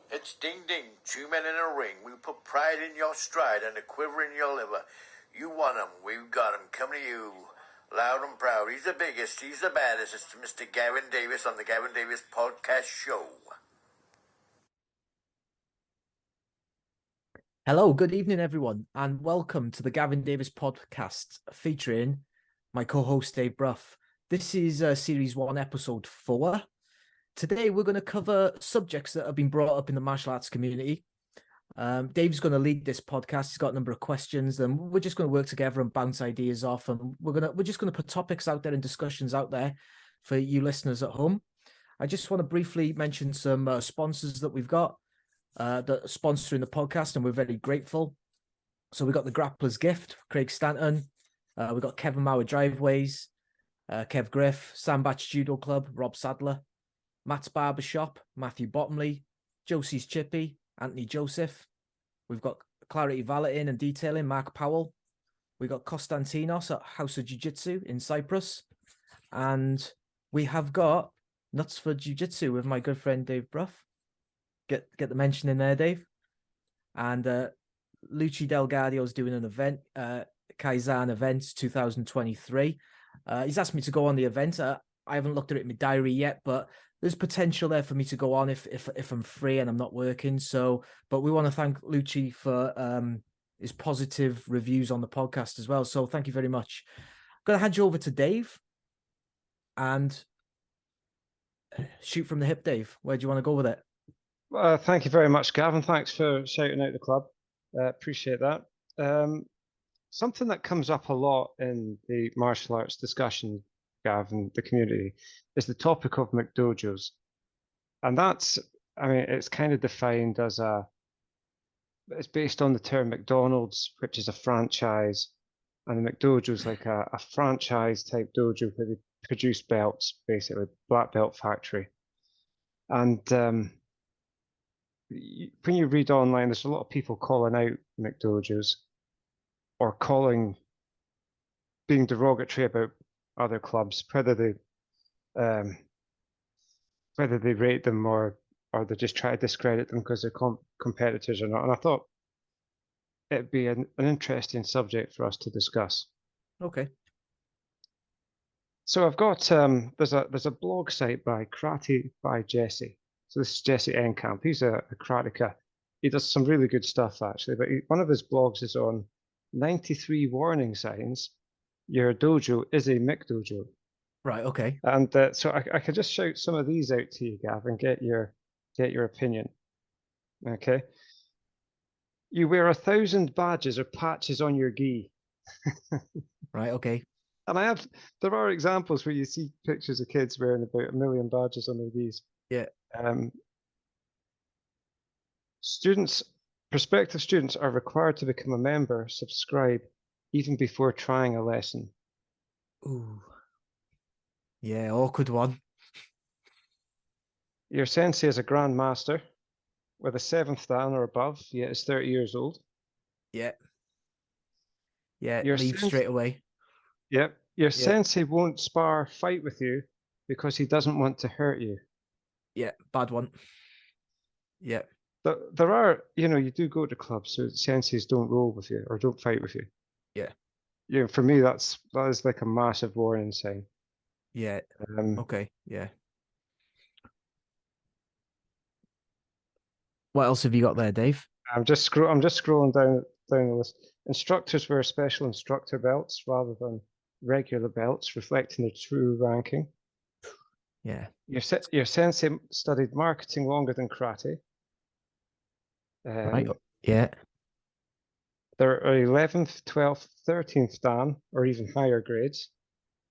It's ding ding, 2 men in a ring. We put pride in your stride and a quiver in your liver. You want 'em, we've got 'em, coming to you. Loud and proud, he's the biggest, he's the baddest. It's Mr. Gavin Davis on the Gavin Davis Podcast Show. Hello, good evening, everyone, and welcome to the Gavin Davis Podcast featuring my co-host Dave Bruff. This is Series 1, Episode 4. Today, we're going to cover subjects that have been brought up in the martial arts community. Dave's going to lead this podcast. He's got a number of questions, and we're just going to work together and bounce ideas off. And we're just going to put topics out there and discussions out there for you listeners at home. I just want to briefly mention some sponsors that we've got that are sponsoring the podcast, and we're very grateful. So we got the Grappler's Gift, Craig Stanton. We got Kevin Mauer Driveways, Kev Griff, Sandbach Judo Club, Rob Sadler, Matt's Barbershop, Matthew Bottomley, Josie's Chippy, Anthony Joseph. We've got Clarity Valeting and Detailing, Mark Powell. We got Konstantinos at House of Jiu-Jitsu in Cyprus. And we have got Nuts for Jiu-Jitsu with my good friend Dave Bruff. Get the mention in there, Dave. And Luci Delgadio's doing an event, Kaizen Events 2023. He's asked me to go on the event. I haven't looked at it in my diary yet, but there's potential there for me to go on if I'm free and I'm not working. So, but we want to thank Luci for his positive reviews on the podcast as well. So thank you very much. I'm going to hand you over to Dave and shoot from the hip, Dave. Where do you want to go with it? Thank you very much, Gavin. Thanks for shouting out the club. Appreciate that. Something that comes up a lot in the martial arts discussion, Gavin, the community, is the topic of McDojos. And that's, it's kind of defined as it's based on the term McDonald's, which is a franchise. And the McDojo is like a franchise type dojo where they produce belts, basically, black belt factory. And when you read online, there's a lot of people calling out McDojos or being derogatory about other clubs, whether they rate them or they just try to discredit them because they're competitors or not. And I thought it'd be an interesting subject for us to discuss. Okay. So I've got there's a blog site by Karate by Jesse. So this is Jesse Enkamp. He's a karateka. He does some really good stuff, actually. But one of his blogs is on 93 warning signs your dojo is a McDojo. Right, okay. And so I could just shout some of these out to you, Gavin, get your opinion. Okay. You wear 1,000 badges or patches on your gi. Right, okay. And there are examples where you see pictures of kids wearing about 1 million badges on their gis. Yeah. Prospective students are required to become a member, subscribe, even before trying a lesson. Ooh. Yeah, awkward one. Your sensei is a grand master with a 7th dan or above, yet is 30 years old. Yeah. Yeah, leave straight away. Yep. Your sensei won't fight with you because he doesn't want to hurt you. Yeah, bad one. Yeah. There are, you do go to clubs, so senseis don't roll with you or don't fight with you. Yeah. For me, that is like a massive warning sign. Yeah. Okay. Yeah. What else have you got there, Dave? I'm just scrolling down the list. Instructors wear special instructor belts rather than regular belts, reflecting their true ranking. Yeah. Your sensei studied marketing longer than karate. Right. Yeah. There are 11th, 12th, 13th dan, or even higher grades,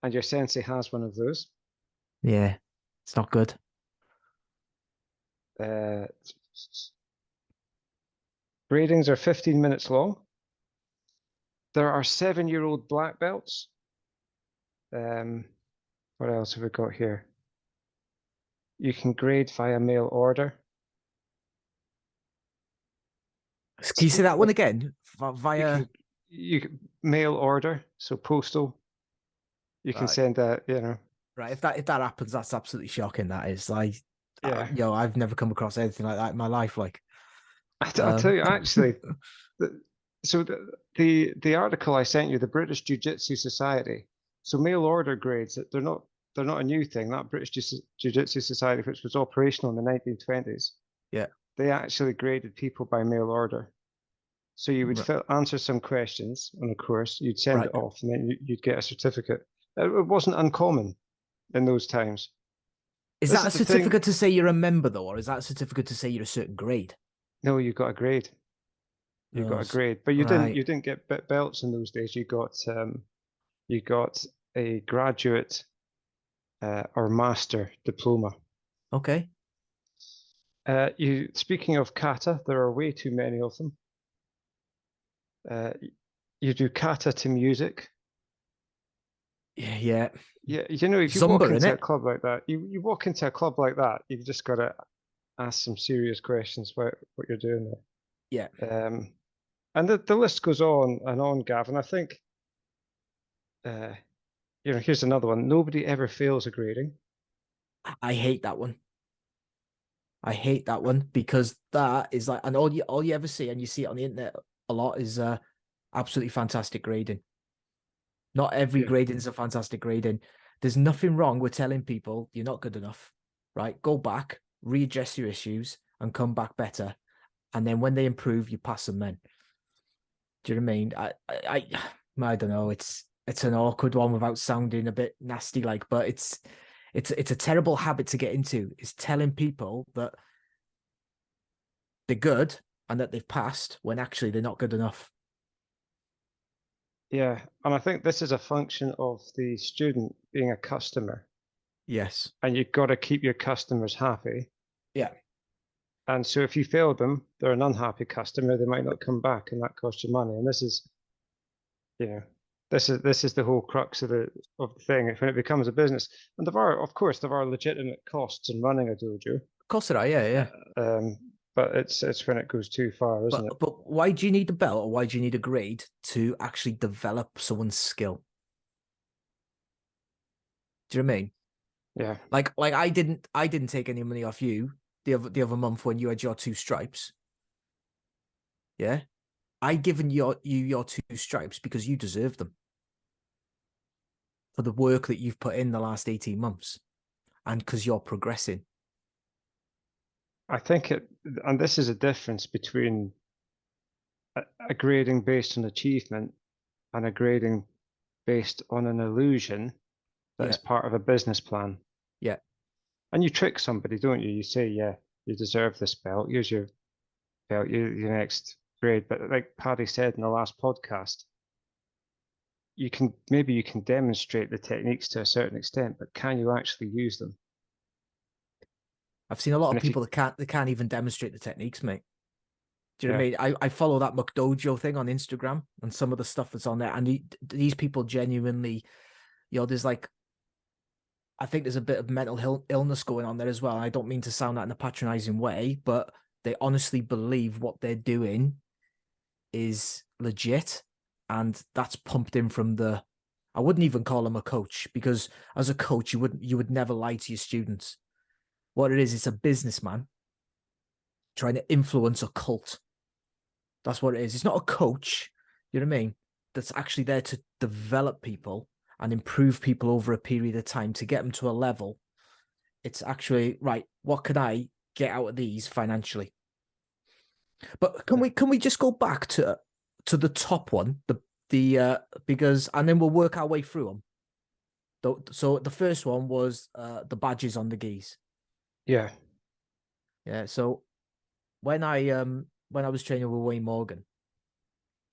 and your sensei has one of those. Yeah, it's not good. Gradings are 15 minutes long. There are 7-year-old black belts. What else have we got here? You can grade via mail order. Can you say that one again? Via you can mail order, so postal. You can send that, Right, if that happens, that's absolutely shocking. That is like Yeah. I've never come across anything like that in my life. Like, I'll tell um, you, actually, the, so the article I sent you, the British Jiu-Jitsu Society. So mail order grades, they're not a new thing. That British Jiu-Jitsu Society, which was operational in the 1920s, yeah, they actually graded people by mail order. So you would r- answer some questions on a course, you'd send right. it off, and then you'd get a certificate. It wasn't uncommon in those times. Is This that is a the thing. certificate to say you're a member though, or is that a certificate to say you're a certain grade? No, you got a grade. You No, got a grade, but you didn't. right. You didn't get belts in those days. You got a graduate or master diploma. Okay. Speaking of kata, there are way too many of them. Uh, you do kata to music. Yeah, yeah. Yeah, you know, if you walk Zumba, in into a it? club like that, you walk into a club like that, you've just got to ask some serious questions about what you're doing Yeah. there. And the list goes on and on, Gavin. I think, uh, here's another one. Nobody ever fails a grading. I hate that one. I hate that one because that is like, and all you ever see, and you see it on the internet a lot, is absolutely fantastic grading. Not every Yeah. grading is a fantastic grading. There's nothing wrong with telling people you're not good enough, right? Go back, readdress your issues, and come back better. And then when they improve, you pass them then. Do you know what I mean? I don't know. It's an awkward one without sounding a bit nasty, like, but it's a terrible habit to get into. Is telling people that they're good and that they've passed when actually they're not good enough. Yeah, and I think this is a function of the student being a customer, Yes. and you've got to keep your customers happy. Yeah. And so if you fail them, they're an unhappy customer, they might not come back, and that costs you money. And this is, you know, this is the whole crux of the thing. When it becomes a business, and of course, there are legitimate costs in running a dojo. Of course there are, yeah. But it's when it goes too far, isn't it? But why do you need a belt or why do you need a grade to actually develop someone's skill? Do you know what I mean? Yeah. Like I didn't take any money off you the other month when you had your 2 stripes. Yeah. I given you your 2 stripes because you deserve them for the work that you've put in the last 18 months and because you're progressing. I think and this is a difference between a grading based on achievement and a grading based on an illusion that Yeah. is part of a business plan. Yeah. And you trick somebody, don't you? You say, yeah, you deserve this belt. Here's your belt, your next grade. But like Paddy said in the last podcast, maybe you can demonstrate the techniques to a certain extent, but can you actually use them? I've seen a lot And of if you, people that can't even demonstrate the techniques, mate. Do you know yeah, what I mean? I follow that McDojo thing on Instagram and some of the stuff that's on there. And these people genuinely, there's like, I think there's a bit of mental illness going on there as well. I don't mean to sound that in a patronizing way, but they honestly believe what they're doing is legit. And that's pumped in from I wouldn't even call him a coach because as a coach, you would never lie to your students. What it is, it's a businessman trying to influence a cult. That's what it is. It's not a coach, you know what I mean? That's actually there to develop people and improve people over a period of time to get them to a level. It's actually, right, what can I get out of these financially? But can we just go back to the top one, the because and then we'll work our way through them. So the first one was the badges on the gis. yeah, Yeah. So when I was training with Wayne Morgan,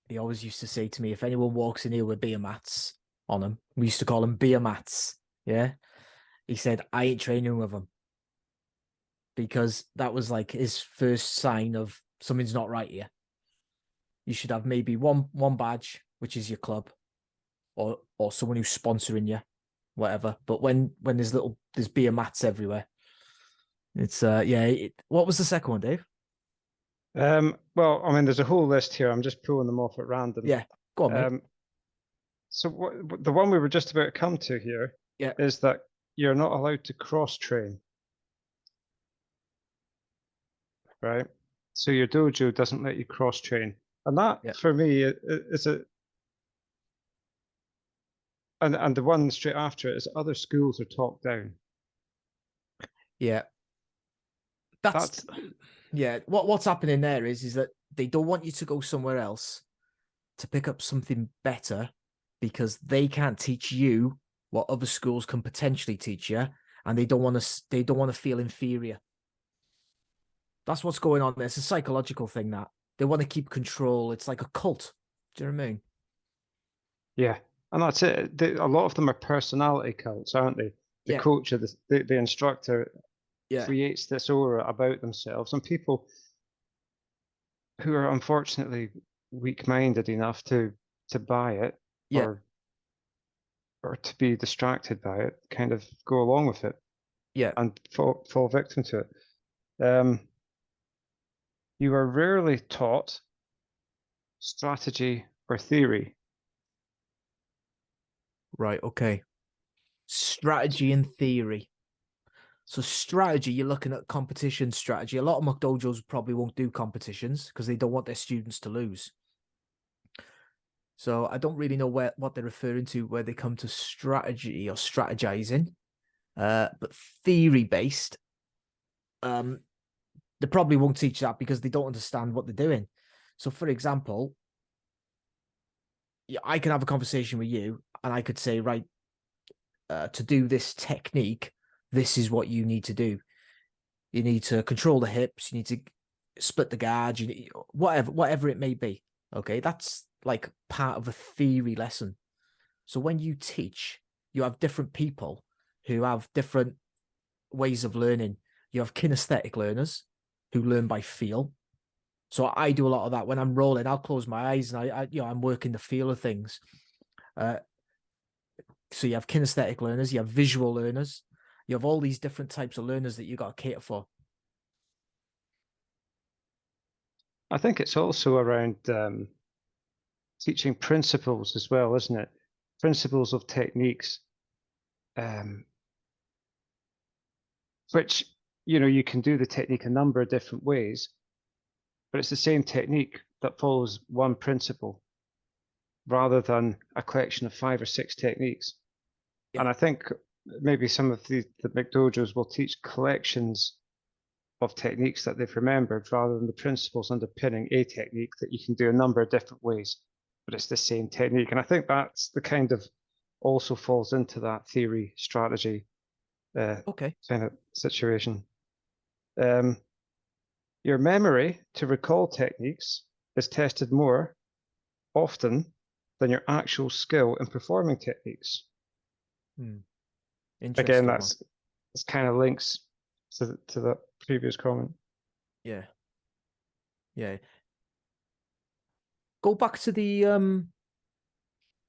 he always used to say to me, if anyone walks in here with beer mats on them, we used to call them beer mats. Yeah. He said, I ain't training with them because that was like his first sign of something's not right here. You should have maybe one badge, which is your club, or someone who's sponsoring you, whatever. But when there's beer mats everywhere, it's what was the second one, Dave? well, I mean, there's a whole list here. I'm just pulling them off at random. Yeah, go on, mate. So the one we were just about to come to here Yeah. is that you're not allowed to cross train. right? So your dojo doesn't let you cross train, and that Yeah. for me is a and the one straight after it is other schools are top down. Yeah. That's That's yeah. What's happening there is that they don't want you to go somewhere else to pick up something better because they can't teach you what other schools can potentially teach you, and they don't want to feel inferior. That's what's going on there. It's a psychological thing that they want to keep control. It's like a cult. Do you know what I mean? yeah, and that's it. A lot of them are personality cults, aren't they? The Yeah, coach or the instructor yeah, creates this aura about themselves, and people who are unfortunately weak-minded enough to buy it yeah. or to be distracted by it, kind of go along with it Yeah. and fall victim to it. You are rarely taught strategy or theory. Right. Okay. Strategy and theory. So strategy, you're looking at competition strategy. A lot of McDojos probably won't do competitions because they don't want their students to lose. So I don't really know what they're referring to where they come to strategy or strategizing. But theory based, they probably won't teach that because they don't understand what they're doing. So for example, I can have a conversation with you and I could say, right, to do this technique, this is what you need to do. You need to control the hips. You need to split the guard. You need, whatever it may be. Okay, that's like part of a theory lesson. So when you teach, you have different people who have different ways of learning. You have kinesthetic learners who learn by feel. So I do a lot of that when I'm rolling. I'll close my eyes and I'm working the feel of things. Uh, so you have kinesthetic learners, you have visual learners, you have all these different types of learners that you got to cater for. I think it's also around teaching principles as well, isn't it? Principles of techniques, um, which you can do the technique a number of different ways, but it's the same technique that follows one principle rather than a collection of 5 or 6 techniques. Yeah. And I think maybe some of the McDojos will teach collections of techniques that they've remembered rather than the principles underpinning a technique that you can do a number of different ways, but it's the same technique. And I think that's the kind of also falls into that theory strategy Okay. kind of situation. Your memory to recall techniques is tested more often than your actual skill in performing techniques. Again, Interesting one. that's kind of links to that previous comment. Yeah. Yeah. Go back to the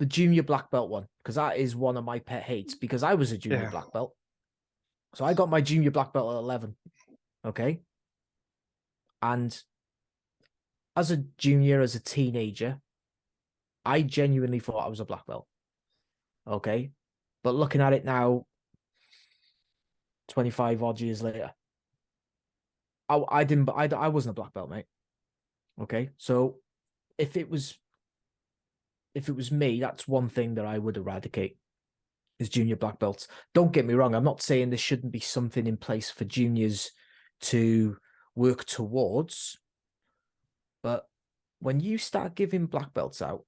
junior black belt one, because that is one of my pet hates because I was a junior Yeah. black belt. So I got my junior black belt at 11. Okay. And as a junior, as a teenager, I genuinely thought I was a black belt. Okay. But looking at it now, 25 odd years later, I wasn't a black belt, mate. Okay. So if it was me, that's one thing that I would eradicate is junior black belts. Don't get me wrong. I'm not saying there shouldn't be something in place for juniors to work towards, but when you start giving black belts out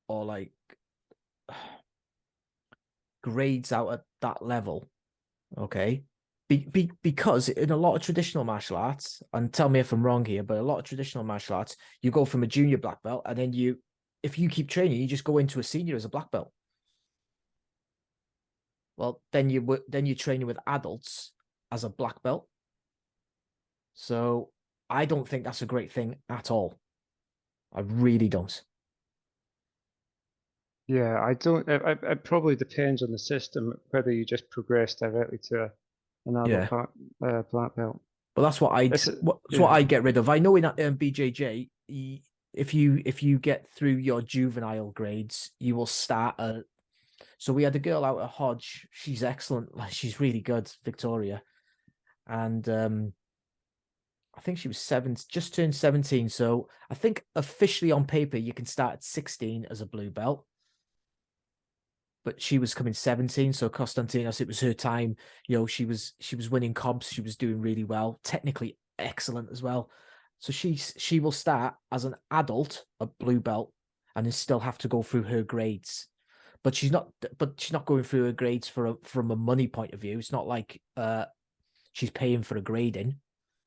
or like grades out at that level, okay, because in a lot of traditional martial arts, and tell me if I'm wrong here, but a lot of traditional martial arts, you go from a junior black belt and then if you keep training, you just go into a senior as a black belt. Well, then you're training with adults as a black belt. So I don't think that's a great thing at all. I really don't. Yeah, I don't. It probably depends on the system whether you just progress directly to an adult Yeah, black belt. but that's what It's what yeah, I get rid of. I know in BJJ, if you get through your juvenile grades, you will start a. So we had a girl out at Hodge. She's excellent. She's really good, Victoria, and I think she was just turned 17. So I think officially on paper, you can start at 16 as a blue belt. But she was coming 17. So Constantinos, it was her time. You know, she was winning comps. She was doing really well, technically excellent as well. So she will start as an adult, a blue belt, and then still have to go through her grades. But she's not going through her grades from a money point of view. It's not like she's paying for a grading.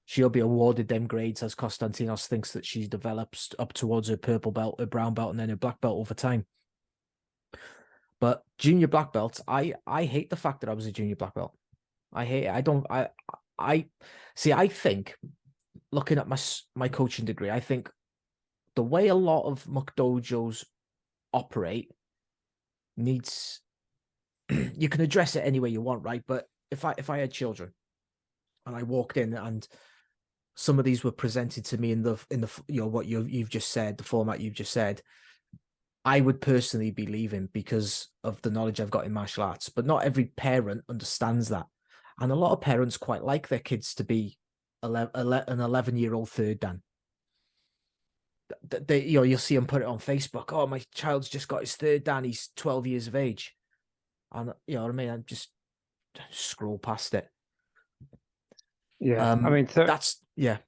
She'll be awarded them grades as Constantinos thinks that she develops up towards her purple belt, her brown belt, and then her black belt over time. But junior black belts, I hate the fact that I was a junior black belt. I hate it. I see. I think looking at my coaching degree, I think the way a lot of McDojos operate needs. You can address it any way you want, right? But if I had children and I walked in and some of these were presented to me in the what you've just said, the format you've just said, I would personally be leaving because of the knowledge I've got in martial arts. But not every parent understands that, and a lot of parents quite like their kids to be an 11-year-old third dan. They you'll see them put it on Facebook. Oh, my child's just got his third dan. He's 12 years of age, and you know what I mean. I just scroll past it. Yeah, I mean, that's yeah.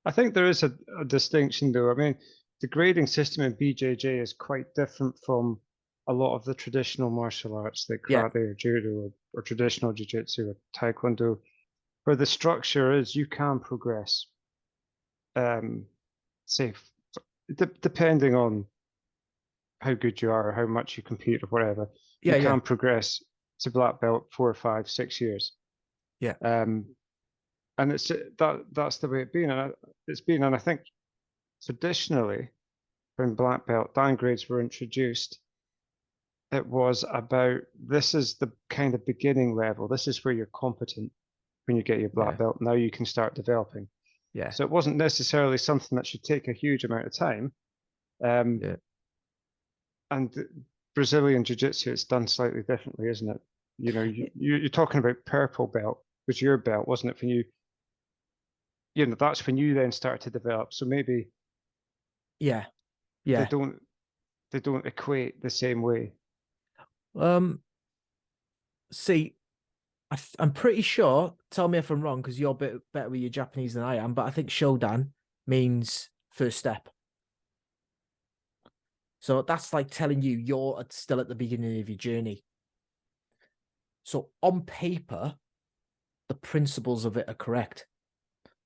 I think there is a distinction, though. I mean, the grading system in BJJ is quite different from a lot of the traditional martial arts like karate or judo or traditional jiu-jitsu or taekwondo, where the structure is you can progress. Say, depending on how good you are or how much you compete or whatever, you can progress to black belt 4 or 5, 6 years. Yeah. And it's that's the way it's been. And I think traditionally, when black belt downgrades were introduced, it was about this is the kind of beginning level. This is where you're competent when you get your black belt. Now you can start developing. Yeah. So it wasn't necessarily something that should take a huge amount of time. And Brazilian jiu-jitsu, it's done slightly differently, isn't it? You know, you're talking about purple belt was your belt, wasn't it? When you know, that's when you then start to develop. So maybe they don't equate the same way. See, I'm pretty sure, tell me if I'm wrong, because you're a bit better with your Japanese than I am, but I think Shodan means first step. So that's like telling you you're still at the beginning of your journey. So on paper, the principles of it are correct.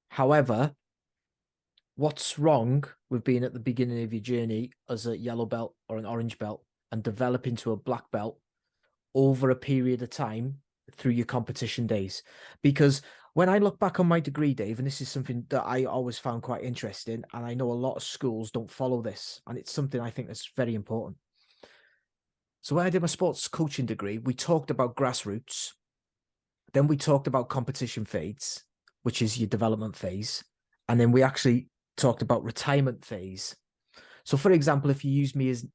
However, what's wrong with being at the beginning of your journey as a yellow belt or an orange belt and develop into a black belt over a period of time through your competition days? Because when I look back on my degree, Dave, and this is something that I always found quite interesting, and I know a lot of schools don't follow this, and it's something I think that's very important. So when I did my sports coaching degree, we talked about grassroots. Then we talked about competition phase, which is your development phase. And then we actually talked about retirement phase. So for example, if you use me as,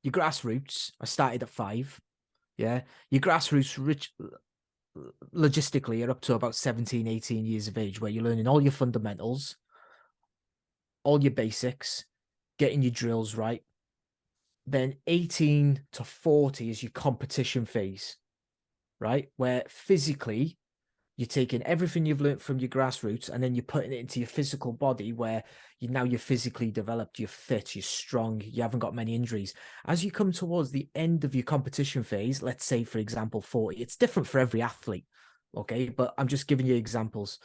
your grassroots, I started at 5. Yeah. Your grassroots logistically are up to about 17, 18 years of age, where you're learning all your fundamentals, all your basics, getting your drills right. Then 18 to 40 is your competition phase, right? Where physically you're taking everything you've learned from your grassroots and then you're putting it into your physical body, where you're physically developed, you're fit, you're strong, you haven't got many injuries. As you come towards the end of your competition phase, let's say, for example, 40, it's different for every athlete, okay? But I'm just giving you examples.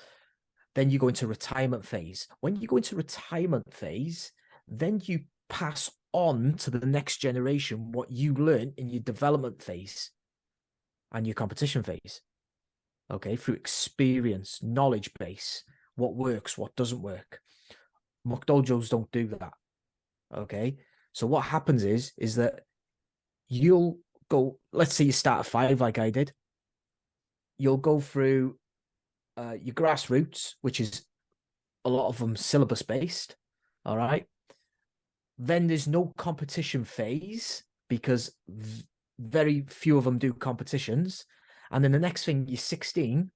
Then you go into retirement phase. When you go into retirement phase, then you pass on to the next generation what you learn in your development phase and your competition phase. Okay, through experience, knowledge base, what works, what doesn't work. McDojos don't do that. Okay, so what happens is that you'll go, let's say you start at 5 like I did. You'll go through your grassroots, which is a lot of them syllabus based. All right. Then there's no competition phase because very few of them do competitions. And then the next thing, you're 16,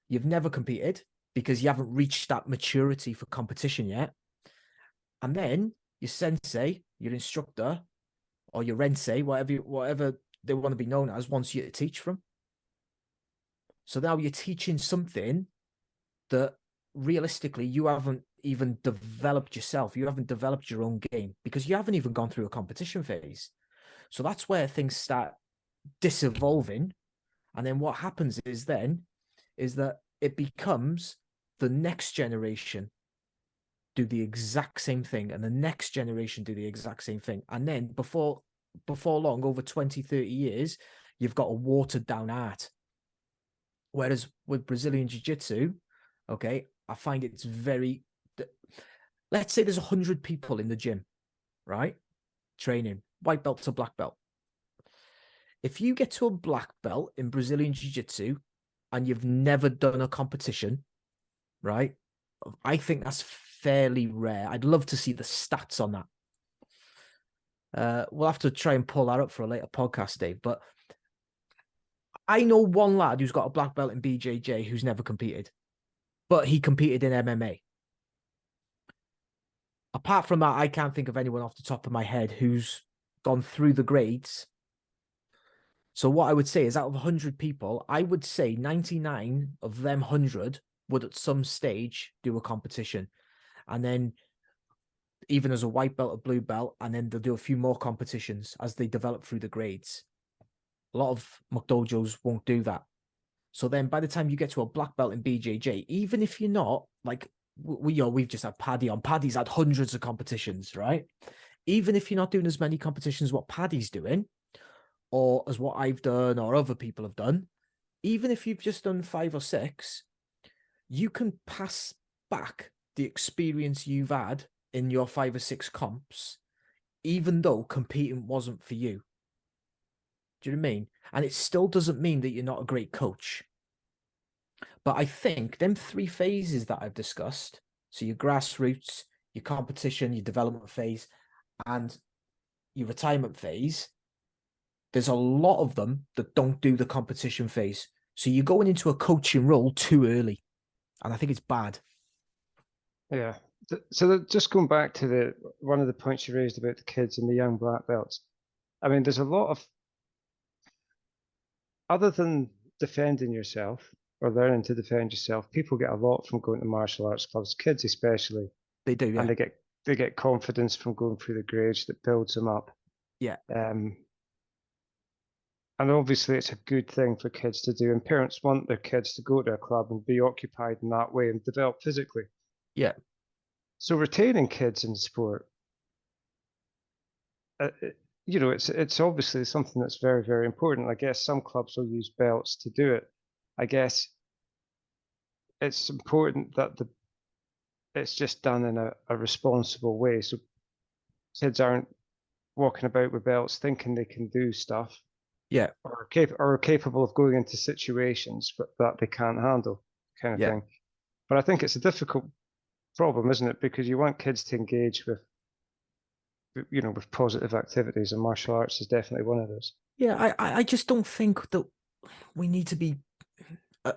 you've never competed because you haven't reached that maturity for competition yet. And then your sensei, your instructor, or your rensei, whatever they want to be known as, wants you to teach from. So now you're teaching something that realistically you haven't even developed yourself. You haven't developed your own game because you haven't even gone through a competition phase. So that's where things start disevolving. And then what happens is that it becomes the next generation do the exact same thing, and the next generation do the exact same thing. And then before long, over 20, 30 years, you've got a watered down art. Whereas with Brazilian Jiu-Jitsu, okay, I find it's very, let's say there's 100 people in the gym, right? Training, white belt to black belt. If you get to a black belt in Brazilian Jiu-Jitsu and you've never done a competition, right? I think that's fairly rare. I'd love to see the stats on that. We'll have to try and pull that up for a later podcast, Dave. But I know one lad who's got a black belt in BJJ who's never competed, but he competed in MMA. Apart from that, I can't think of anyone off the top of my head who's gone through the grades. So what I would say is out of 100 people, I would say 99 of them 100 would at some stage do a competition. And then even as a white belt, a blue belt, and then they'll do a few more competitions as they develop through the grades. A lot of McDojos won't do that. So then by the time you get to a black belt in BJJ, even if you're not, like, we've just had Paddy on. Paddy's had hundreds of competitions, right? Even if you're not doing as many competitions as what Paddy's doing, or as what I've done or other people have done, even if you've just done 5 or 6, you can pass back the experience you've had in your 5 or 6 comps, even though competing wasn't for you. Do you know what I mean? And it still doesn't mean that you're not a great coach. But I think them 3 phases that I've discussed, so your grassroots, your competition, your development phase, and your retirement phase, there's a lot of them that don't do the competition phase. So you're going into a coaching role too early. And I think it's bad. Yeah. So just going back to one of the points you raised about the kids and the young black belts. I mean, there's a lot of, other than defending yourself or learning to defend yourself, people get a lot from going to martial arts clubs, kids especially. They do, yeah. And they get confidence from going through the grades that builds them up. Yeah. And obviously it's a good thing for kids to do, and parents want their kids to go to a club and be occupied in that way and develop physically. Yeah. So retaining kids in sport, it's obviously something that's very, very important. I guess some clubs will use belts to do it. I guess it's important that it's just done in a responsible way, so kids aren't walking about with belts thinking they can do stuff. Yeah. Or are capable of going into situations that they can't handle, kind of thing. But I think it's a difficult problem, isn't it? Because you want kids to engage with positive activities, and martial arts is definitely one of those. Yeah, I just don't think that we need to be,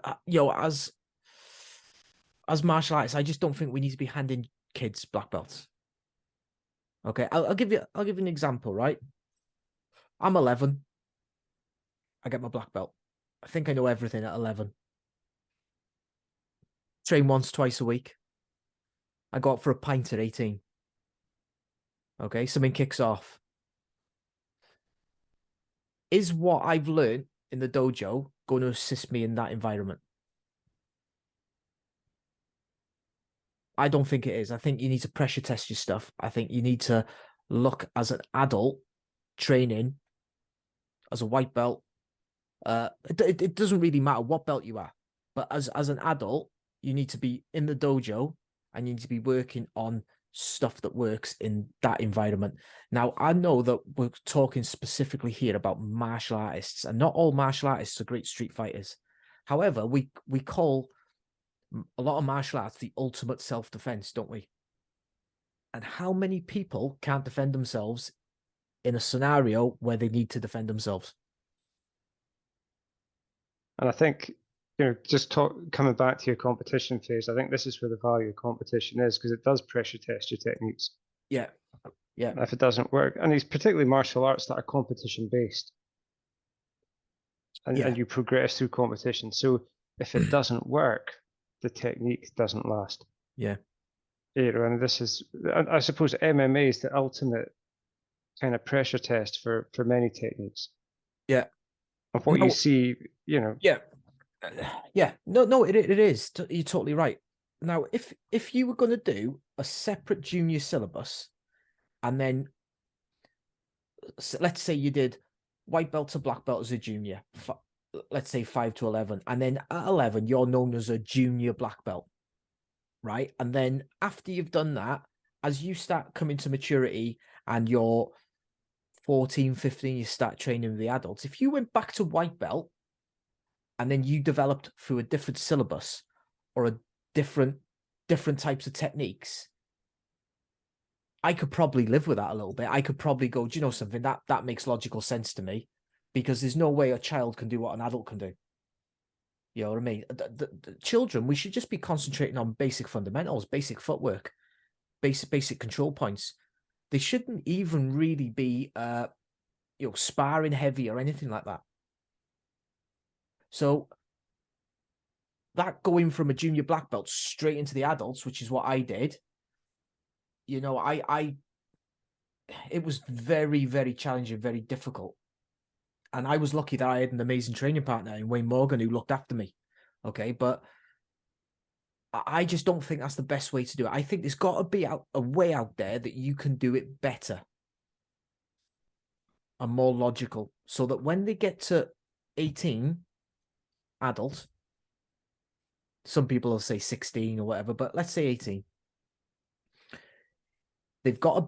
as martial artists, I just don't think we need to be handing kids black belts. Okay, I'll give you an example, right? I'm 11. I get my black belt. I think I know everything at 11. Train once, twice a week. I go out for a pint at 18. Okay, something kicks off. Is what I've learned in the dojo going to assist me in that environment? I don't think it is. I think you need to pressure test your stuff. I think you need to look as an adult training as a white belt. It doesn't really matter what belt you are, but as an adult, you need to be in the dojo and you need to be working on stuff that works in that environment. Now, I know that we're talking specifically here about martial artists, and not all martial artists are great street fighters. However, we call a lot of martial arts the ultimate self-defense, don't we? And how many people can't defend themselves in a scenario where they need to defend themselves? And I think just coming back to your competition phase, I think this is where the value of competition is, because it does pressure test your techniques. Yeah. Yeah. If it doesn't work, and it's particularly martial arts that are competition based, and you progress through competition. So if it doesn't work, the technique doesn't last. Yeah. And this is, I suppose, MMA is the ultimate kind of pressure test for many techniques. Yeah. Of what you see, Yeah. Yeah. No, it is. You're totally right. Now, if you were going to do a separate junior syllabus, and then let's say you did white belt to black belt as a junior, let's say 5 to 11, and then at 11 you're known as a junior black belt, right? And then after you've done that, as you start coming to maturity and you're 14, 15, you start training with the adults. If you went back to white belt and then you developed through a different syllabus or a different types of techniques, I could probably live with that a little bit. I could probably go, do you know something? That makes logical sense to me, because there's no way a child can do what an adult can do. You know what I mean? The children, we should just be concentrating on basic fundamentals, basic footwork, basic control points. They shouldn't even really be sparring heavy or anything like that. So that going from a junior black belt straight into the adults, which is what I did, it was very, very challenging, very difficult. And I was lucky that I had an amazing training partner in Wayne Morgan who looked after me. Okay, but I just don't think that's the best way to do it. I think there's got to be a way out there that you can do it better and more logical, so that when they get to 18, adult, some people will say 16 or whatever, but let's say 18, they've got a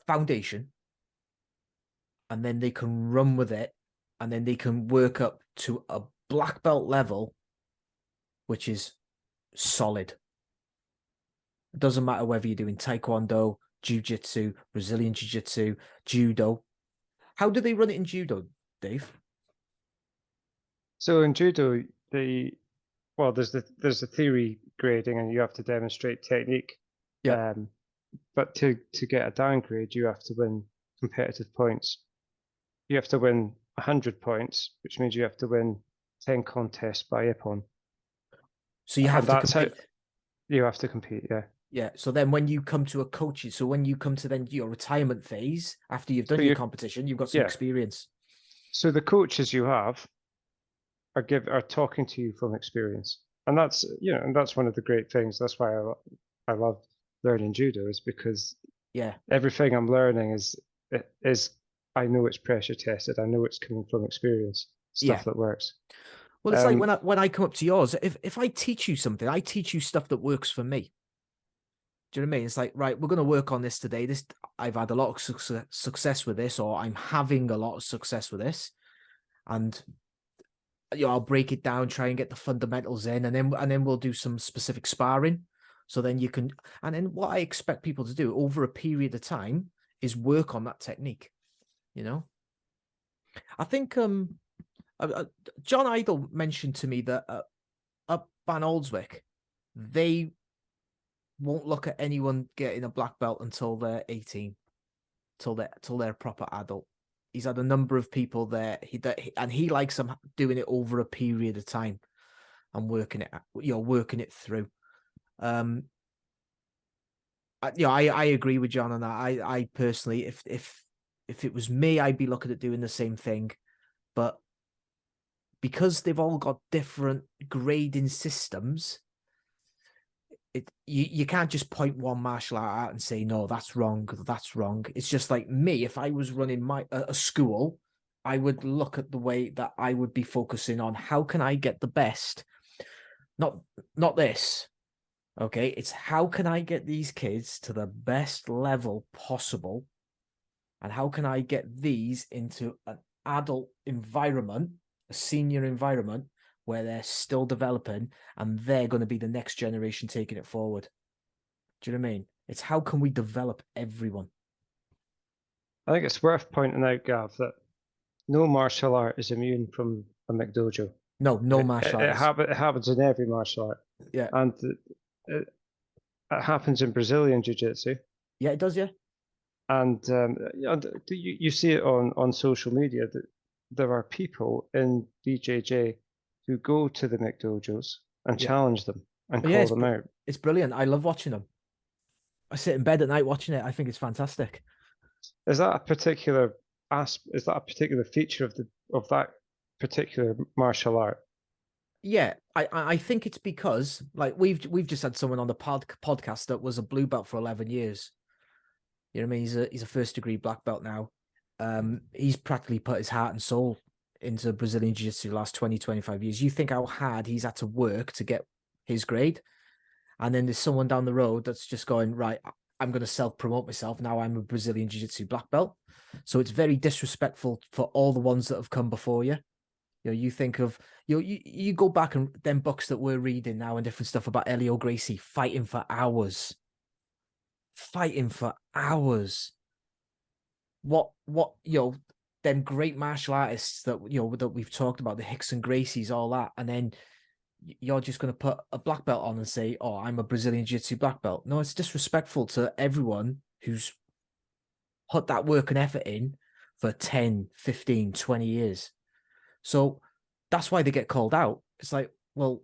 foundation, and then they can run with it, and then they can work up to a black belt level, which is solid. It doesn't matter whether you're doing taekwondo, jiu-jitsu, Brazilian jiu-jitsu, judo. How do they run it in judo, Dave? So in judo, there's the theory grading, and you have to demonstrate technique. Yeah. But to get a downgrade, you have to win competitive points. You have to win 100 points, which means you have to win 10 contests by Ippon. So you have to compete. You have to compete, yeah. Yeah. So then when you come to when you come to then your retirement phase, after you've done your competition, you've got some experience. So the coaches you have are talking to you from experience. And that's one of the great things. That's why I love learning judo, is because everything I'm learning is I know it's pressure tested. I know it's coming from experience, stuff that works. Well, it's like when I come up to yours, if I teach you something, I teach you stuff that works for me. Do you know what I mean? It's like, right, we're going to work on this today. I've had a lot of success with this, or I'm having a lot of success with this. And I'll break it down, try and get the fundamentals in, and then we'll do some specific sparring. So then you can, and then what I expect people to do over a period of time is work on that technique. I think John Idle mentioned to me that up Van Oldswick, they won't look at anyone getting a black belt until they're 18, till they're a proper adult. He's had a number of people there, and he likes them doing it over a period of time and working it through. I agree with John on that. I personally, if it was me, I'd be looking at doing the same thing, but because they've all got different grading systems, you can't just point one martial art out and say, no, that's wrong, that's wrong. It's just like me. If I was running a school, I would look at the way that I would be focusing on how can I get the best, not this. Okay, it's how can I get these kids to the best level possible, and how can I get these into an adult environment, a senior environment, where they're still developing and they're going to be the next generation taking it forward. Do you know what I mean? It's how can we develop everyone? I think it's worth pointing out, Gav, that no martial art is immune from a McDojo. No martial artist. It happens in every martial art. Yeah. And it happens in Brazilian Jiu-Jitsu. Yeah, it does, yeah. And you see it on social media that there are people in BJJ who go to the McDojos and Yeah. challenge them and Yeah, call them out. it's brilliant. I love watching them. I sit in bed at night watching it. I think it's fantastic. Is that a particular feature of that particular martial art? Yeah, I think it's because like we've just had someone on the podcast that was a blue belt for 11 years. You know what I mean? He's a first degree black belt now. He's practically put his heart and soul into Brazilian Jiu-Jitsu the last 20, 25 years. You think how hard he's had to work to get his grade. And then there's someone down the road that's just going, right, I'm going to self-promote myself. Now I'm a Brazilian Jiu-Jitsu black belt. So it's very disrespectful for all the ones that have come before you. You know, you think of, you go back and them books that we're reading now and different stuff about Elio Gracie fighting for hours. What, them great martial artists that, that we've talked about, the Hickson Gracies, all that. And then you're just going to put a black belt on and say, oh, I'm a Brazilian Jiu-Jitsu black belt. No, it's disrespectful to everyone who's put that work and effort in for 10, 15, 20 years. So that's why they get called out. It's like, well,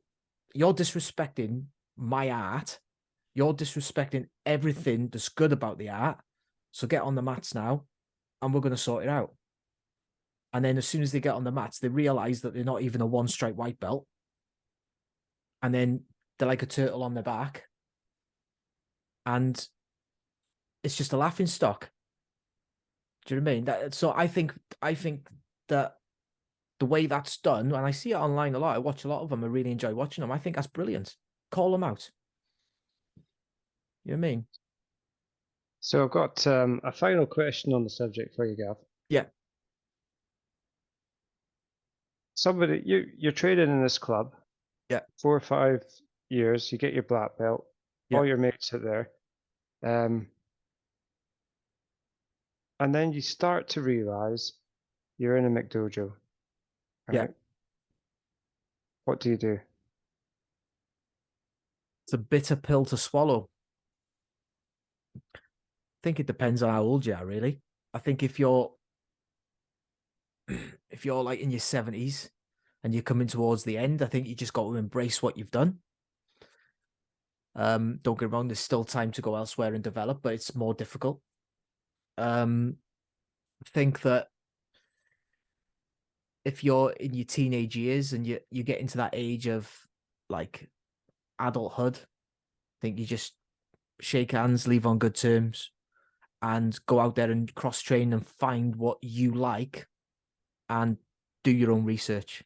you're disrespecting my art. You're disrespecting everything that's good about the art. So get on the mats now and we're going to sort it out. And then as soon as they get on the mats, they realize that they're not even a one-stripe white belt. And then they're like a turtle on their back. And it's just a laughing stock. Do you know what I mean? So I think that the way that's done, and I see it online a lot, I watch a lot of them, I really enjoy watching them. I think that's brilliant. Call them out. You know what I mean? So I've got a final question on the subject for you, Gav. Yeah. You're training in this club. Yeah. 4 or 5 years, you get your black belt. Yeah. All your mates are there. And then you start to realize you're in a McDojo. Right? Yeah. What do you do? It's a bitter pill to swallow. I think it depends on how old you are, really. I think if you're like in your 70s and you're coming towards the end, I think you just got to embrace what you've done. Don't get me wrong, there's still time to go elsewhere and develop, but it's more difficult. I think that if you're in your teenage years and you get into that age of like adulthood, I think you just shake hands, leave on good terms, and go out there and cross train and find what you like and do your own research.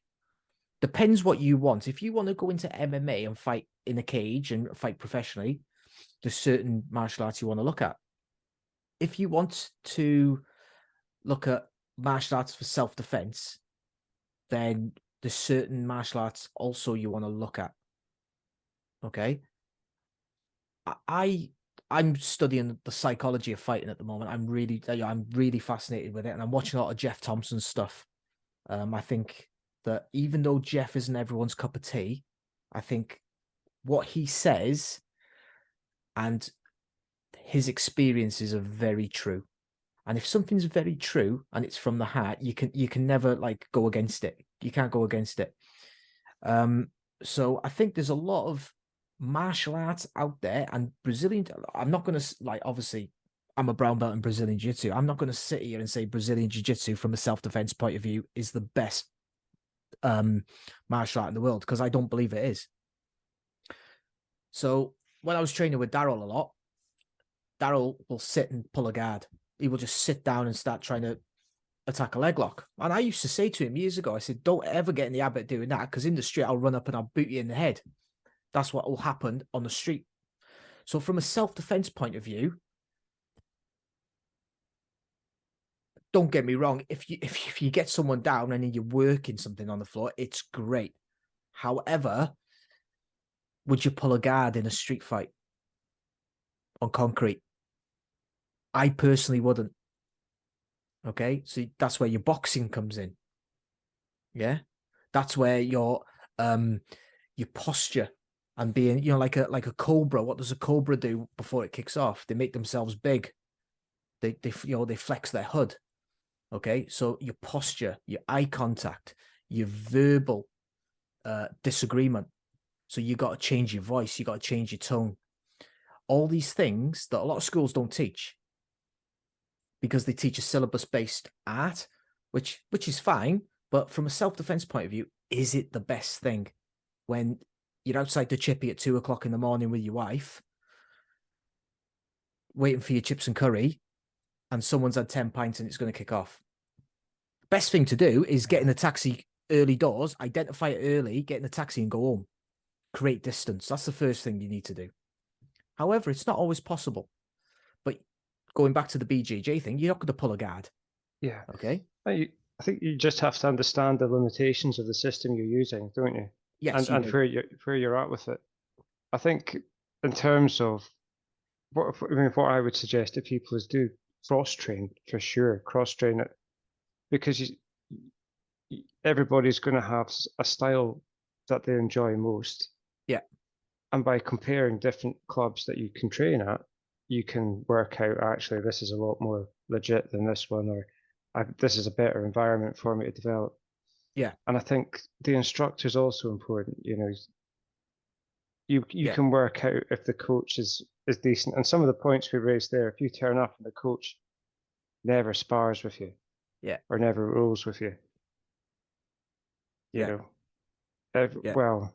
Depends what you want. If you want to go into MMA and fight in a cage and fight professionally, there's certain martial arts you want to look at. If you want to look at martial arts for self-defense, then there's certain martial arts also you want to look at. Okay. I'm studying the psychology of fighting at the moment. I'm really fascinated with it, and I'm watching a lot of Jeff Thompson's stuff. I think that even though Jeff isn't everyone's cup of tea, I think what he says and his experiences are very true. And if something's very true and it's from the heart, you can never like go against it. You can't go against it. So I think there's a lot of martial arts out there, and Brazilian. I'm not going to like, obviously I'm a brown belt in Brazilian Jiu-Jitsu. I'm not going to sit here and say Brazilian Jiu-Jitsu from a self-defense point of view is the best martial art in the world, because I don't believe it is. So when I was training with Daryl a lot, Daryl will sit and pull a guard. He will just sit down and start trying to attack a leg lock. And I used to say to him years ago, I said, don't ever get in the habit of doing that, because in the street, I'll run up and I'll boot you in the head. That's what will happen on the street. So from a self-defense point of view, don't get me wrong, if you get someone down and then you're working something on the floor, it's great. However, would you pull a guard in a street fight on concrete? I personally wouldn't. Okay, so that's where your boxing comes in. Yeah. That's where your posture and being, like a cobra. What does a cobra do before it kicks off? They make themselves big. They flex their hood. Okay, so your posture, your eye contact, your verbal disagreement. So you got to change your voice. You got to change your tone. All these things that a lot of schools don't teach, because they teach a syllabus-based art, which is fine. But from a self-defense point of view, is it the best thing when you're outside the chippy at 2 o'clock in the morning with your wife, waiting for your chips and curry, and someone's had 10 pints and it's going to kick off? Best thing to do is get in the taxi early doors, identify it early, get in the taxi and go home. Create distance. That's the first thing you need to do. However, it's not always possible. But going back to the BJJ thing, you're not going to pull a guard. Yeah. Okay. I think you just have to understand the limitations of the system you're using, don't you? Yes. And where you're at with it. I think in terms of what I would suggest to people is do cross train for sure. Cross train it, because everybody's going to have a style that they enjoy most. Yeah. And by comparing different clubs that you can train at, you can work out, actually, this is a lot more legit than this one, or this is a better environment for me to develop. Yeah. And I think the instructor is also important. You Yeah. can work out if the coach is decent. And some of the points we raised there, if you turn up and the coach never spars with you, Yeah. or never rolls with you, Yeah. well,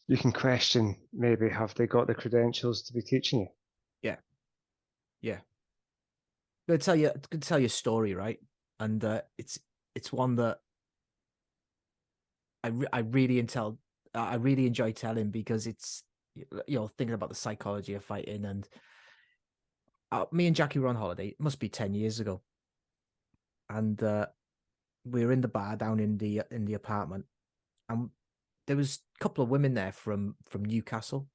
you can question, maybe, have they got the credentials to be teaching you? Yeah. Yeah. I'm going to tell you a story, right? And it's one that I really enjoy telling, because it's, thinking about the psychology of fighting. And me and Jackie were on holiday. It must be 10 years ago. And we were in the bar down in the apartment, and there was a couple of women there from Newcastle,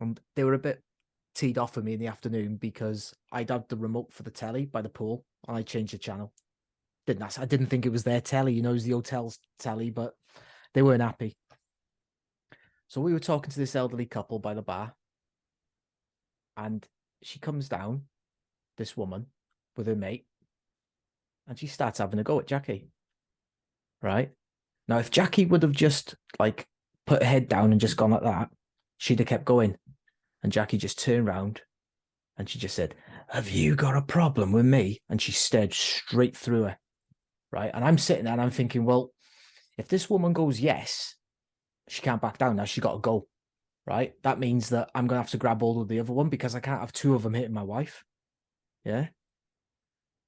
and they were a bit teed off of me in the afternoon because I'd had the remote for the telly by the pool and I changed the channel. I didn't think it was their telly, it was the hotel's telly, but they weren't happy. So we were talking to this elderly couple by the bar, and she comes down, this woman, with her mate, and she starts having a go at Jackie. Right? Now, if Jackie would have just put her head down and just gone like that, she'd have kept going. And Jackie just turned around and she just said, "Have you got a problem with me?" And she stared straight through her. Right? And I'm sitting there and I'm thinking, well, if this woman goes yes, she can't back down. Now she got to go. Right? That means that I'm going to have to grab hold of the other one, because I can't have two of them hitting my wife. Yeah?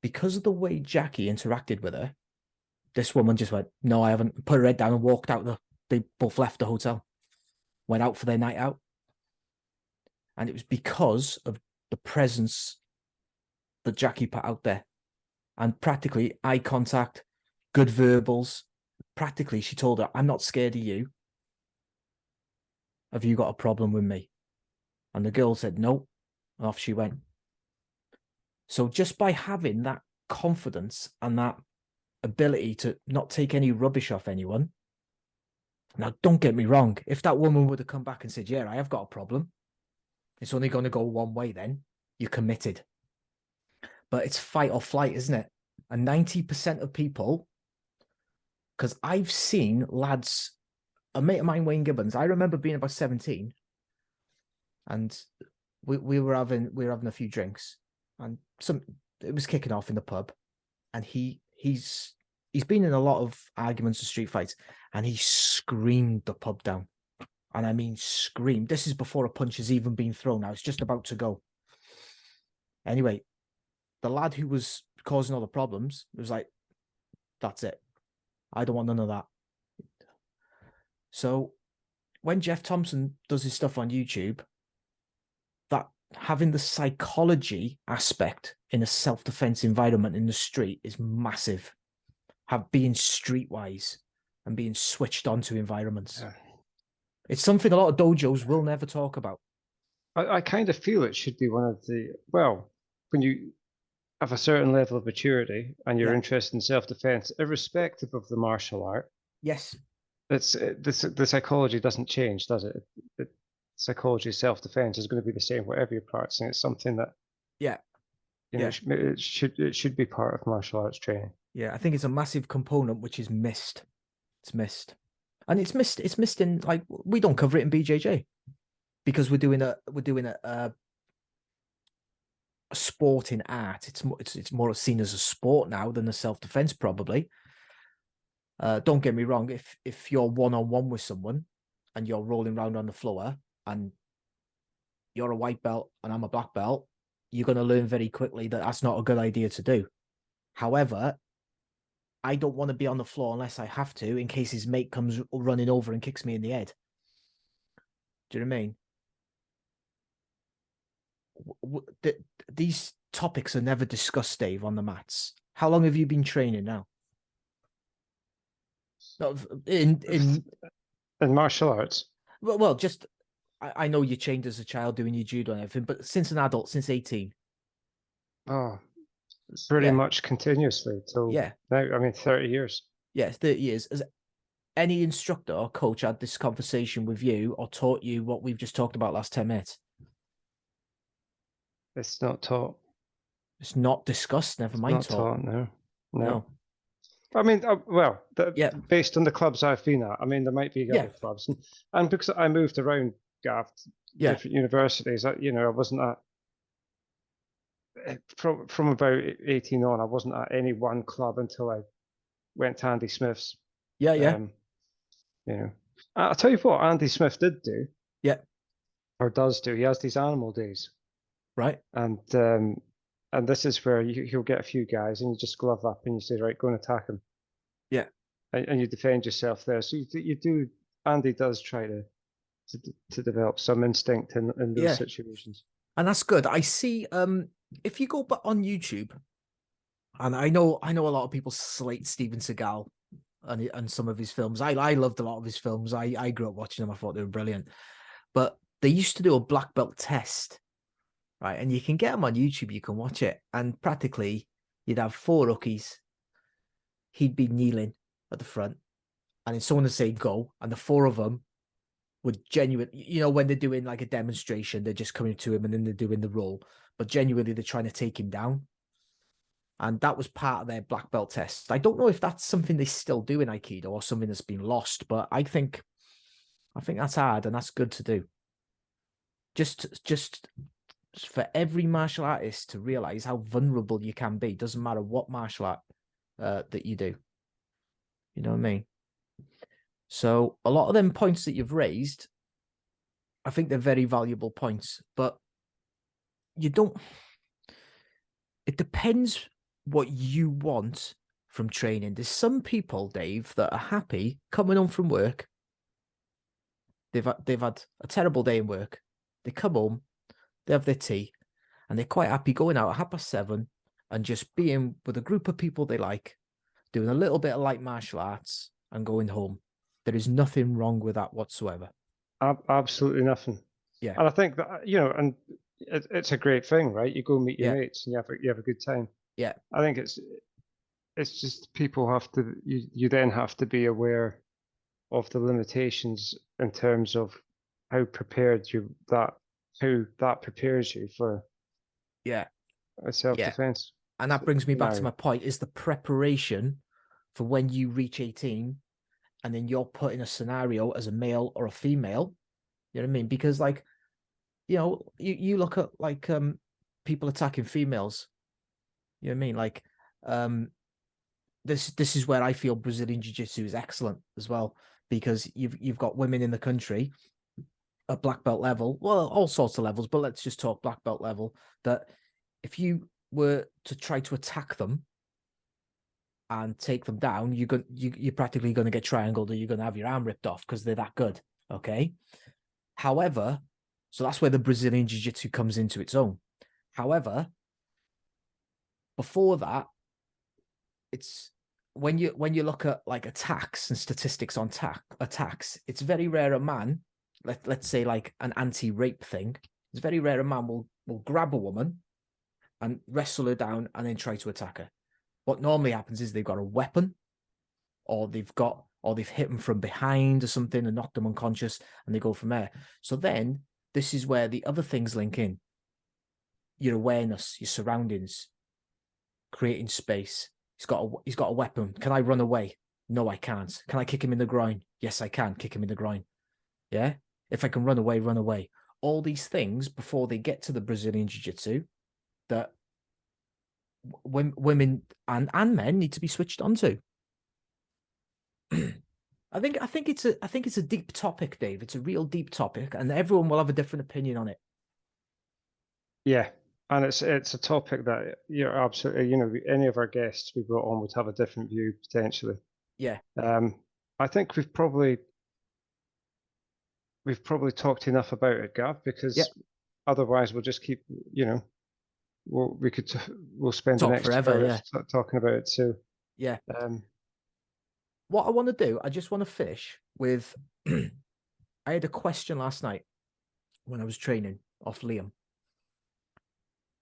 Because of the way Jackie interacted with her, this woman just went, "No, I haven't," put her head down and walked out. They both left the hotel, went out for their night out. And it was because of the presence that Jackie put out there. And practically eye contact, good verbals. Practically, she told her, "I'm not scared of you. Have you got a problem with me?" And the girl said, "No." And off she went. So just by having that confidence and that ability to not take any rubbish off anyone. Now, don't get me wrong. If that woman would have come back and said, "Yeah, I have got a problem," it's only going to go one way, then you're committed. But it's fight or flight, isn't it? And 90% of people, because I've seen lads, a mate of mine, Wayne Gibbons, I remember being about 17, and we were having a few drinks, and it was kicking off in the pub, and he's been in a lot of arguments and street fights, and he screamed the pub down. And I mean screamed. This is before a punch has even been thrown. Now it's just about to go. Anyway, the lad who was causing all the problems was like, "That's it. I don't want none of that." So when Jeff Thompson does his stuff on YouTube, that having the psychology aspect in a self-defense environment in the street is massive. Being streetwise and being switched on to environments. Yeah. It's something a lot of dojos will never talk about. I kind of feel it should be one of the, well, when you of a certain level of maturity and you're Yeah. interested in self-defense, irrespective of the martial art, Yes. the psychology doesn't change, does it? The psychology of self-defense is going to be the same whatever you're practicing. It's something that, Yeah. you know, Yeah. it should be part of martial arts training. Yeah. I think it's a massive component which is missed. It's missed. And it's missed in, like, we don't cover it in BJJ because we're doing a sport in art. It's more seen as a sport now than a self-defense, probably. Don't get me wrong, if you're one-on-one with someone and you're rolling around on the floor and you're a white belt and I'm a black belt, you're going to learn very quickly that that's not a good idea to do. However, I don't want to be on the floor unless I have to, in case his mate comes running over and kicks me in the head. Do you know what I mean? These topics are never discussed, Dave, on the mats. How long have you been training now? In martial arts? Well, just I know you trained as a child doing your judo and everything, but since an adult, since 18. Oh, pretty much continuously till now. I mean, 30 years. Yeah, 30 years. Has any instructor or coach had this conversation with you or taught you what we've just talked about last 10 minutes? It's not taught. It's not discussed, never mind taught. No. I mean, well, based on the clubs I've been at, I mean, there might be other clubs. And because I moved around, Gav, different universities, I wasn't at, from about 18 on, I wasn't at any one club until I went to Andy Smith's. You know, I'll tell you what Andy Smith did do. Yeah. Or does do. He has these animal days. Right. And this is where he'll get a few guys and you just glove up and you say, right, go and attack him. Yeah. And you defend yourself there. So you do, Andy does try to develop some instinct in those situations. And that's good. I see, if you go on YouTube, and I know a lot of people slate Steven Seagal and some of his films. I loved a lot of his films. I grew up watching them. I thought they were brilliant. But they used to do a black belt test, right? And you can get them on YouTube. You can watch it. And practically, you'd have 4 rookies. He'd be kneeling at the front. And then someone would say, go. And the 4 of them would genuinely, when they're doing like a demonstration, they're just coming to him and then they're doing the roll. But genuinely, they're trying to take him down. And that was part of their black belt test. I don't know if that's something they still do in Aikido or something that's been lost, but I think that's hard and that's good to do. Just for every martial artist to realize how vulnerable you can be. Doesn't matter what martial art that you do. You know what I mean? So a lot of them points that you've raised, I think they're very valuable points, but it depends what you want from training. There's some people, Dave, that are happy coming home from work. They've had a terrible day in work. They come home, they have their tea, and they're quite happy going out at 7:30 and just being with a group of people they like, doing a little bit of light martial arts and going home. There is nothing wrong with that whatsoever. Absolutely nothing. Yeah. And I think that, and it's a great thing, right? You go meet your mates and you have a good time. Yeah. I think it's just people have to, you then have to be aware of the limitations in terms of how prepared how that prepares you for a self-defense. And that brings me back to my point, is the preparation for when you reach 18 and then you're put in a scenario as a male or a female. You know what I mean? Because you look at like people attacking females. You know what I mean? Like this is where I feel Brazilian Jiu-Jitsu is excellent as well, because you've got women in the country at black belt level, well, all sorts of levels, but let's just talk black belt level, that if you were to try to attack them and take them down, you're practically going to get triangled, or you're going to have your arm ripped off because they're that good. Okay. However, so that's where the Brazilian Jiu-Jitsu comes into its own. However, before that, it's when you look at like attacks and statistics on attacks, it's very rare a man, let's say like an anti-rape thing, it's very rare a man will grab a woman and wrestle her down and then try to attack her. What normally happens is they've got a weapon, or they've hit them from behind or something and knocked them unconscious, and they go from there. So then this is where the other things link in. Your awareness, your surroundings, creating space. He's got a weapon. Can I run away? No, I can't. Can I kick him in the groin? Yes, I can kick him in the groin. Yeah. If I can run away, run away. All these things before they get to the Brazilian Jiu-Jitsu that women and men need to be switched onto. I think it's a deep topic, Dave. It's a real deep topic, and everyone will have a different opinion on it. Yeah, and it's a topic that you're absolutely, any of our guests we brought on would have a different view potentially. Yeah. I think we've probably talked enough about it, Gav, because otherwise we'll just keep, we'll spend the Talk next forever, 2 hours talking about it. So yeah. What I want to do, I just want to finish with, I had a question last night when I was training off Liam.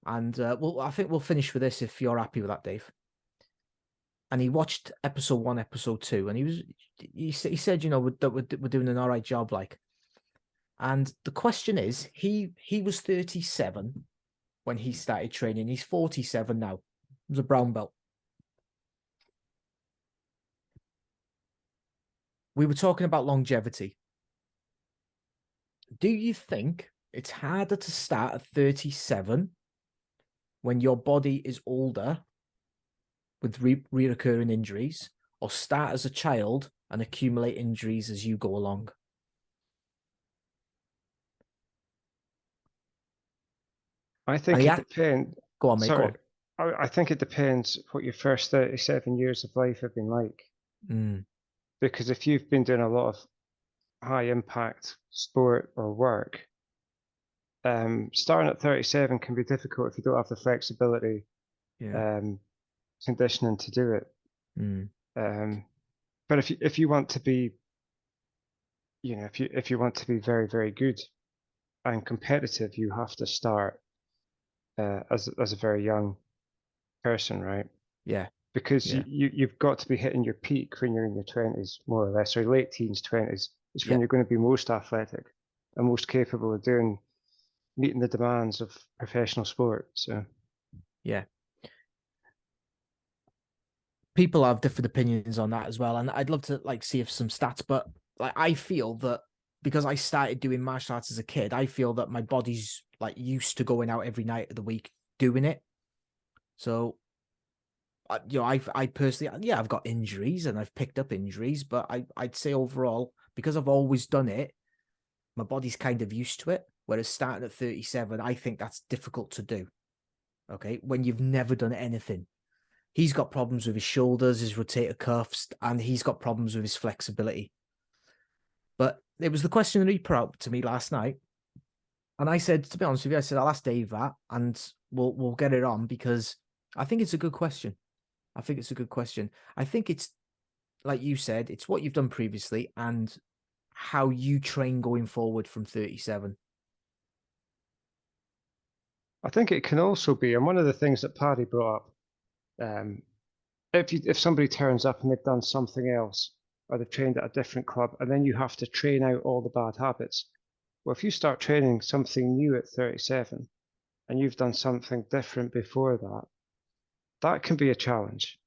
And I think we'll finish with this if you're happy with that, Dave. And he watched episode 1, episode 2, and he said, we're doing an all right job, like. And the question is, he was 37 when he started training. He's 47 now. He was a brown belt. We were talking about longevity. Do you think it's harder to start at 37 when your body is older with reoccurring injuries, or start as a child and accumulate injuries as you go along? I think it depends. Go on, mate. Sorry, go on. I think it depends what your first 37 years of life have been like. Because if you've been doing a lot of high impact sport or work, starting at 37 can be difficult if you don't have the flexibility, conditioning to do it. But if you want to be, if you want to be very, very good and competitive, you have to start as a very young person, right? Yeah. Because you've got to be hitting your peak when you're in your 20s, more or less, or late teens, 20s. It's when you're going to be most athletic and most capable of meeting the demands of professional sport. So yeah, people have different opinions on that as well, and I'd love to see if some stats, but I feel that because I started doing martial arts as a kid, I feel that my body's used to going out every night of the week doing it. So I personally, I've got injuries and I've picked up injuries, but I'd say overall, because I've always done it, my body's kind of used to it. Whereas starting at 37, I think that's difficult to do. Okay, when you've never done anything. He's got problems with his shoulders, his rotator cuffs, and he's got problems with his flexibility. But it was the question that he put out to me last night. And I said, to be honest with you, I said, I'll ask Dave that and we'll get it on, because I think it's a good question. I think it's, like you said, it's what you've done previously and how you train going forward from 37. I think it can also be, and one of the things that Paddy brought up, if somebody turns up and they've done something else, or they've trained at a different club, and then you have to train out all the bad habits. Well, if you start training something new at 37, and you've done something different before that, that can be a challenge.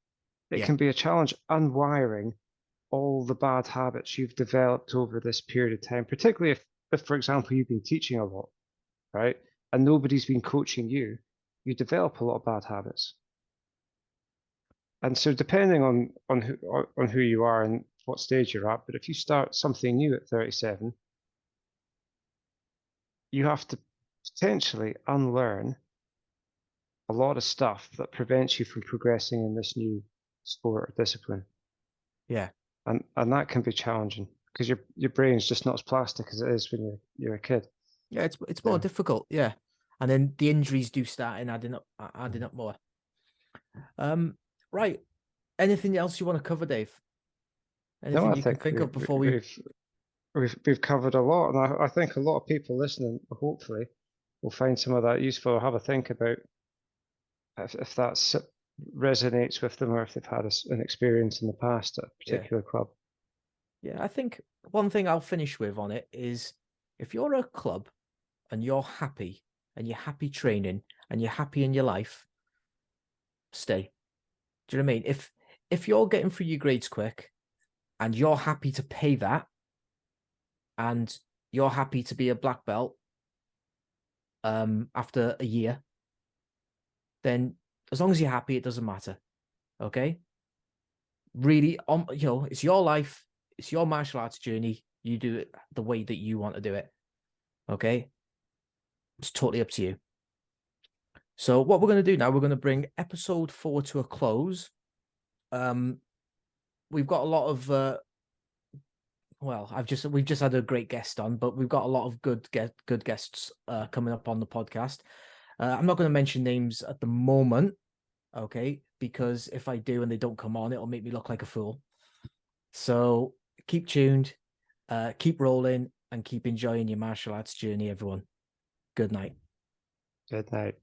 It can be a challenge unwiring all the bad habits you've developed over this period of time, particularly if, for example, you've been teaching a lot, right? And nobody's been coaching you, you develop a lot of bad habits. And so depending on who you are and what stage you're at, but if you start something new at 37, you have to potentially unlearn a lot of stuff that prevents you from progressing in this new sport or discipline. Yeah. And that can be challenging because your brain's just not as plastic as it is when you're a kid. Yeah, it's more difficult, yeah. And then the injuries do start adding up more. Right. Anything else you want to cover, Dave? Anything you can think of before we've covered a lot, and I think a lot of people listening hopefully will find some of that useful or have a think about if that resonates with them, or if they've had an experience in the past at a particular club. Yeah, I think one thing I'll finish with on it is, if you're a club and you're happy training and you're happy in your life, stay. Do you know what I mean? If you're getting through your grades quick and you're happy to pay that, and you're happy to be a black belt after a year, then as long as you're happy, it doesn't matter. Okay? Really, it's your life, it's your martial arts journey. You do it the way that you want to do it. Okay? It's totally up to you. So what we're going to do now, we're going to bring episode 4 to a close. We've got a lot of we've just had a great guest on, but we've got a lot of good guests coming up on the podcast. I'm not going to mention names at the moment, okay? Because if I do and they don't come on, it'll make me look like a fool. So keep tuned, keep rolling, and keep enjoying your martial arts journey, everyone. Good night. Good night.